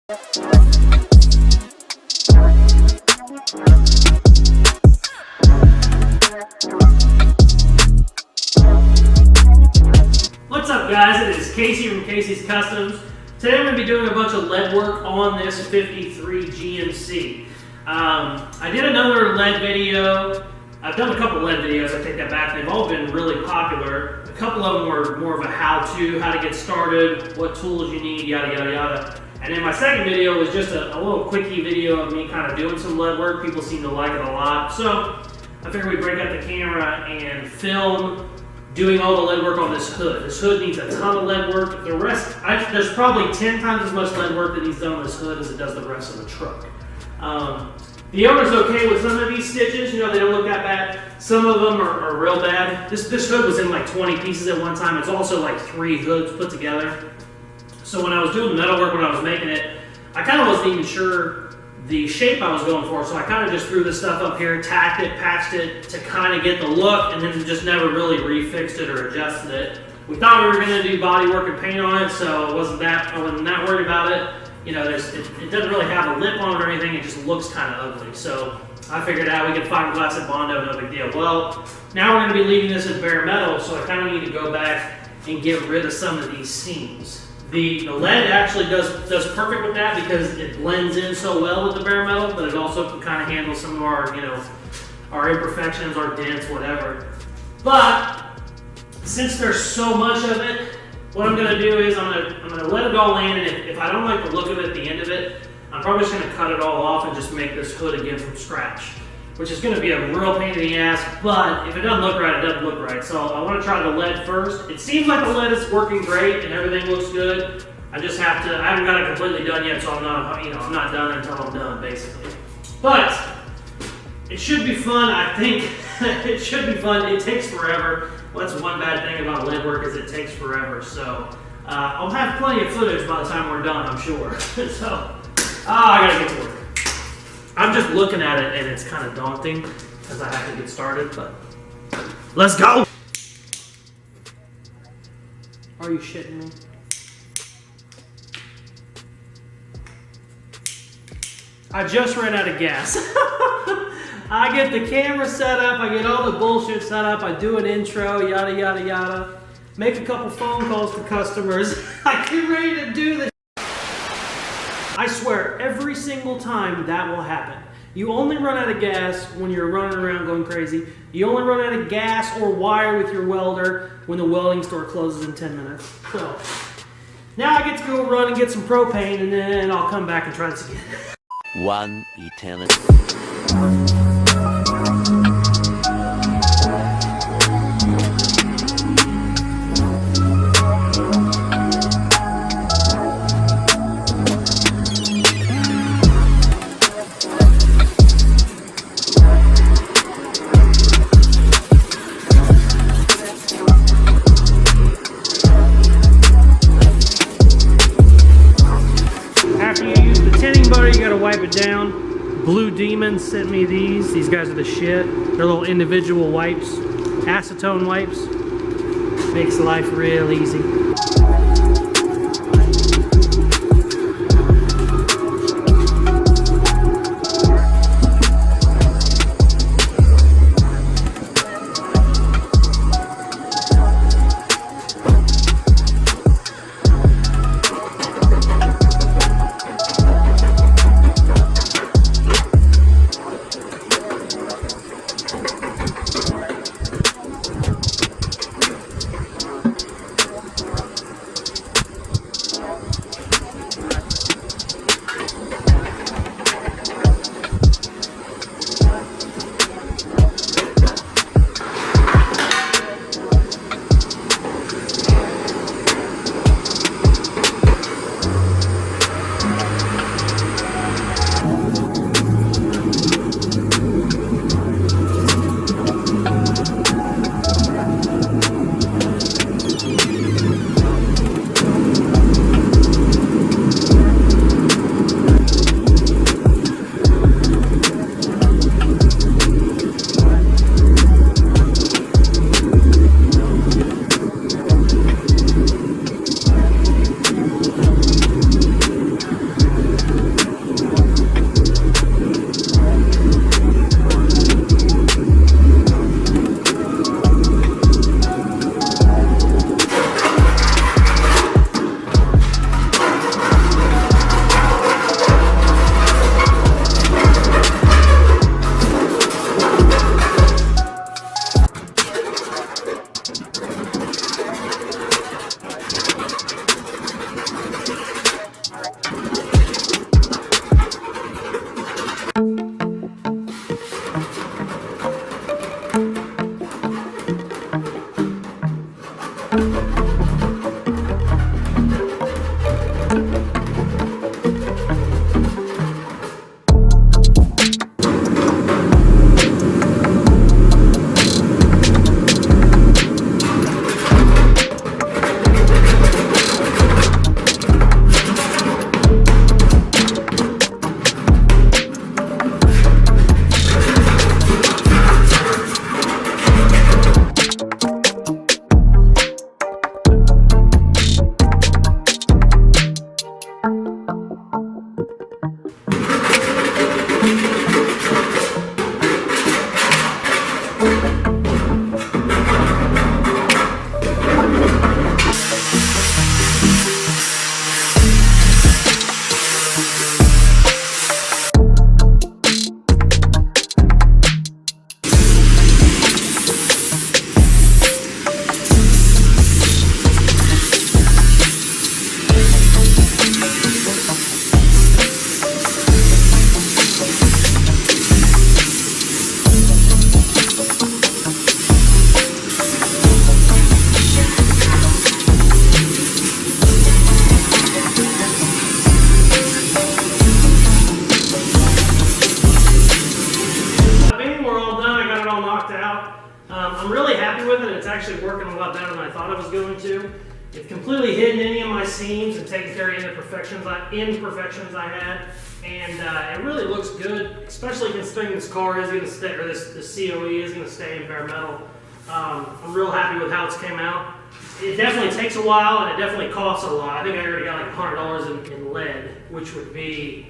What's up guys, it is Casey from Casey's Customs. Today I'm going to be doing a bunch of lead work on this 53 GMC. I did another lead video. I've done a couple lead videos, I take that back. They've all been really popular. A couple of them were more of a how-to, how to get started, what tools you need, yada yada yada. And then my second video was just a little quickie video of me kind of doing some lead work. People seem to like it a lot. So I figured we'd break out the camera and film doing all the lead work on this hood. This hood needs a ton of lead work. The rest, there's probably 10 times as much lead work that needs done on this hood as it does the rest of the truck. The owner's okay with some of these stitches, you know, they don't look that bad. Some of them are real bad. This hood was in like 20 pieces at one time. It's also like 3 hoods put together. So when I was doing the metal work, when I was making it, I kind of wasn't even sure the shape I was going for, so I kind of just threw this stuff up here, tacked it, patched it to kind of get the look, and then just never really refixed it or adjusted it. We thought we were going to do body work and paint on it, so I wasn't that worried about it. You know, it doesn't really have a lip on it or anything, it just looks kind of ugly. So I figured out we could fiberglass it, Bondo, no big deal. Well, now we're going to be leaving this as bare metal, so I kind of need to go back and get rid of some of these seams. The lead actually does perfect with that because it blends in so well with the bare metal, but it also can kind of handle some of our, you know, our imperfections, our dents, whatever. But since there's so much of it, what I'm going to do is I'm going to let it all in, and if I don't like the look of it at the end of it, I'm probably just going to cut it all off and just make this hood again from scratch, which is going to be a real pain in the ass, but if it doesn't look right, it doesn't look right. So I want to try the lead first. It seems like the lead is working great and everything looks good. I just have to, I haven't got it completely done yet, so I'm not done until I'm done, basically. But it should be fun, I think. It should be fun. It takes forever. Well, that's one bad thing about lead work is it takes forever. So I'll have plenty of footage by the time we're done, I'm sure. So I gotta get to work. I'm just looking at it and it's kind of daunting because I have to get started, but let's go! Are you shitting me? I just ran out of gas. I get the camera set up, I get all the bullshit set up, I do an intro, yada yada yada, make a couple phone calls to customers. I get ready to do the I swear, every single time that will happen. You only run out of gas when you're running around going crazy. You only run out of gas or wire with your welder when the welding store closes in 10 minutes. So, now I get to go run and get some propane, and then I'll come back and try this again. One eternity. You gotta wipe it down. Blue Demon sent me these. These guys are the shit. They're little individual wipes. Acetone wipes. Makes life real easy. happy with it. It's actually working a lot better than I thought it was going to. It's completely hidden any of my seams and taken care of any imperfections I had. And it really looks good, especially considering this car is going to stay, or this COE is going to stay in bare metal. I'm real happy with how it's came out. It definitely takes a while, and it definitely costs a lot. I think I already got like $100 in lead, which would be,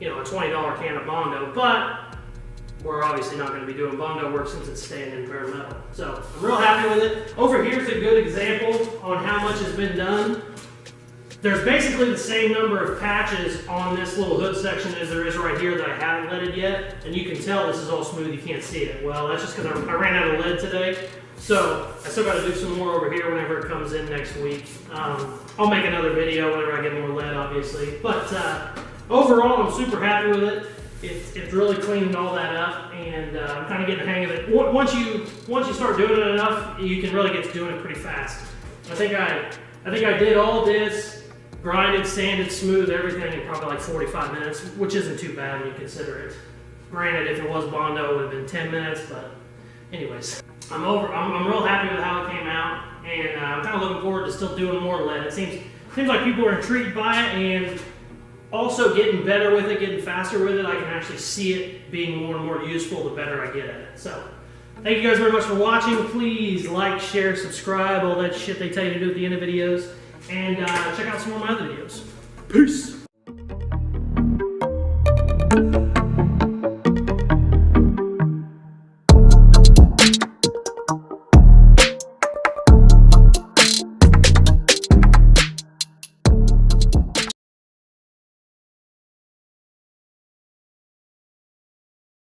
you know, a $20 can of Bondo. But we're obviously not going to be doing Bondo work since it's staying in bare metal. So I'm real happy with it. Over here's a good example on how much has been done. There's basically the same number of patches on this little hood section as there is right here that I haven't leaded yet. And you can tell this is all smooth, you can't see it. Well, that's just because I ran out of lead today. So I still got to do some more over here whenever it comes in next week. I'll make another video whenever I get more lead, obviously. But overall, I'm super happy with it. It's really cleaned all that up, and I'm kind of getting the hang of it. Once you start doing it enough, you can really get to doing it pretty fast. I think I did all this, grinded, sanded, smooth, everything in probably like 45 minutes, which isn't too bad when you consider it. Granted, if it was Bondo, it would have been 10 minutes, but anyways. I'm real happy with how it came out, and I'm kind of looking forward to still doing more lead. It seems like people are intrigued by it, and also getting better with it, getting faster with it. I can actually see it being more and more useful the better I get at it. So, thank you guys very much for watching. Please like, share, subscribe, all that shit they tell you to do at the end of videos. And check out some more of my other videos. Peace!